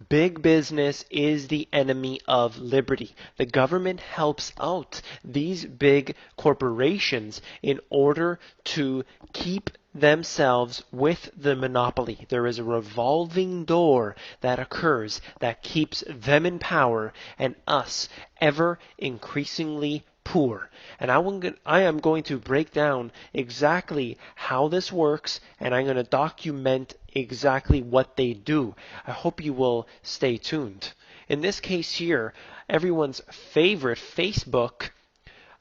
Big business is the enemy of liberty. The government helps out these big corporations in order to keep themselves with the monopoly. There is a revolving door that occurs that keeps them in power and us ever increasingly poor. And I am going to break down exactly how this works, and I'm going to document exactly what they do. I hope you will stay tuned. In this case here, everyone's favorite, Facebook,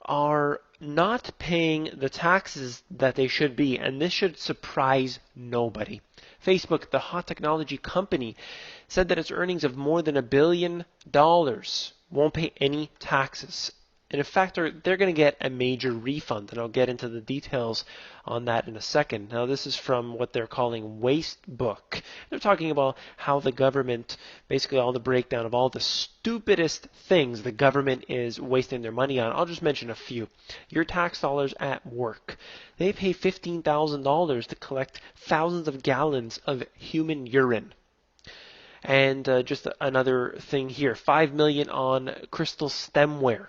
are not paying the taxes that they should be, and this should surprise nobody. Facebook, the hot technology company, said that its earnings of more than $1 billion won't pay any taxes. And in fact, they're going to get a major refund, and I'll get into the details on that in a second. Now, this is from what they're calling Wastebook. They're talking about how the government, basically all the breakdown of all the stupidest things the government is wasting their money on. I'll just mention a few. Your tax dollars at work. They pay $15,000 to collect thousands of gallons of human urine. And just another thing here, $5 million on crystal stemware.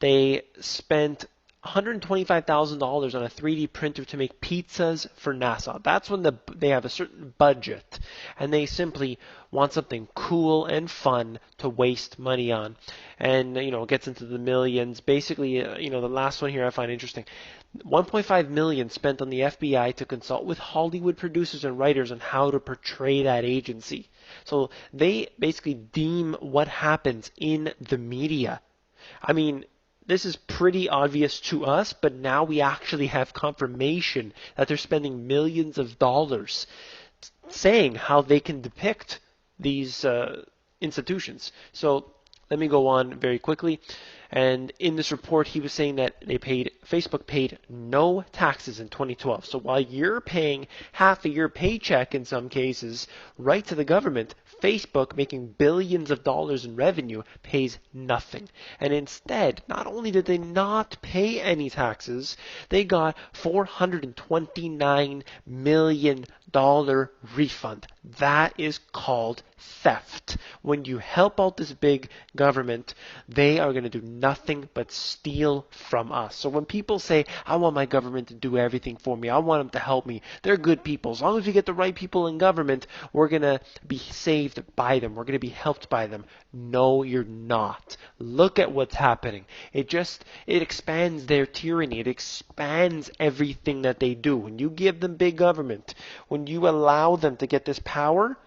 They spent $125,000 on a 3D printer to make pizzas for NASA. That's when they have a certain budget, and they simply want something cool and fun to waste money on. And, it gets into the millions. Basically, the last one here I find interesting. 1.5 million spent on the FBI to consult with Hollywood producers and writers on how to portray that agency. So they basically deem what happens in the media. I mean, this is pretty obvious to us, but now we actually have confirmation that they're spending millions of dollars saying how they can depict these institutions. So let me go on very quickly. And in this report, he was saying that Facebook paid no taxes in 2012. So while you're paying half of your paycheck in some cases right to the government, Facebook, making billions of dollars in revenue, pays nothing. And instead, not only did they not pay any taxes, they got $429 million refund. That is called theft. When you help out this big government, they are going to do nothing but steal from us. So when people say, I want my government to do everything for me, I want them to help me, they're good people. As long as we get the right people in government, we're going to be saved by them. We're going to be helped by them. No, you're not. Look at what's happening. It expands their tyranny. It expands everything that they do. When you give them big government, when you allow them to get this power,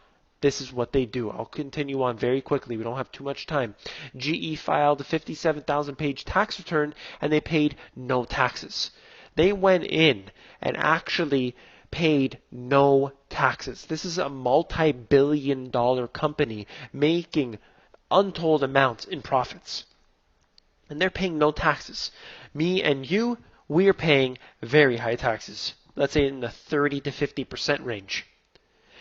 this is what they do. I'll continue on very quickly. We don't have too much time. GE filed a 57,000-page tax return, and they paid no taxes. They went in and actually paid no taxes. This is a multi-billion-dollar company making untold amounts in profits. And they're paying no taxes. Me and you, we are paying very high taxes. Let's say in the 30 to 50% range.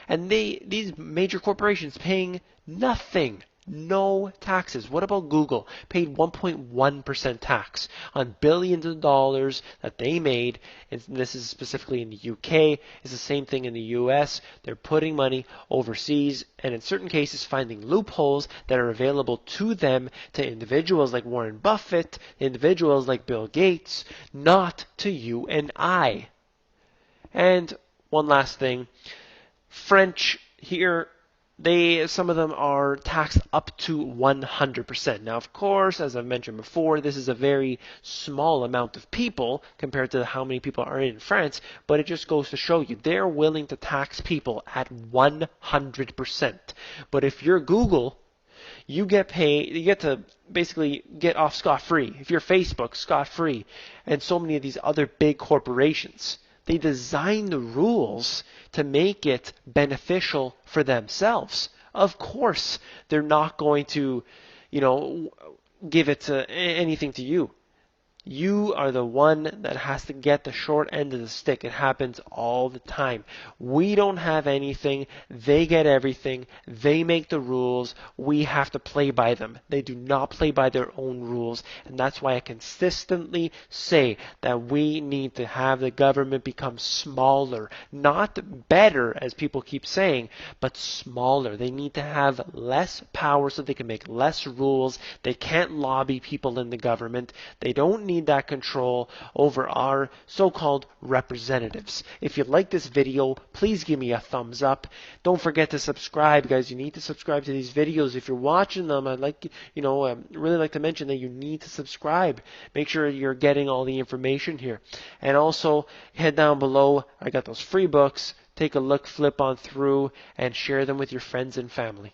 And these major corporations paying nothing, no taxes. What about Google? Paid 1.1% tax on billions of dollars that they made. And this is specifically in the UK. It's the same thing in the US. They're putting money overseas and in certain cases finding loopholes that are available to them, to individuals like Warren Buffett, individuals like Bill Gates, not to you and I. And one last thing. French here, some of them are taxed up to 100%. Now, of course, as I've mentioned before, this is a very small amount of people compared to how many people are in France, but it just goes to show you they're willing to tax people at 100%. But if you're Google, you get to basically get off scot-free. If you're Facebook, scot-free. And so many of these other big corporations. They design the rules to make it beneficial for themselves. Of course, they're not going to, give it to anything to you. You are the one that has to get the short end of the stick. It happens all the time. We don't have anything. They get everything. They make the rules. We have to play by them. They do not play by their own rules. And that's why I consistently say that we need to have the government become smaller. Not better, as people keep saying, but smaller. They need to have less power so they can make less rules. They can't lobby people in the government. They don't need that control over our so-called representatives. If you like this video, please give me a thumbs up. Don't forget to subscribe, guys. You need to subscribe to these videos. If you're watching them, I'd like, really like to mention that you need to subscribe. Make sure you're getting all the information here. And also, head down below. I got those free books. Take a look, flip on through, and share them with your friends and family.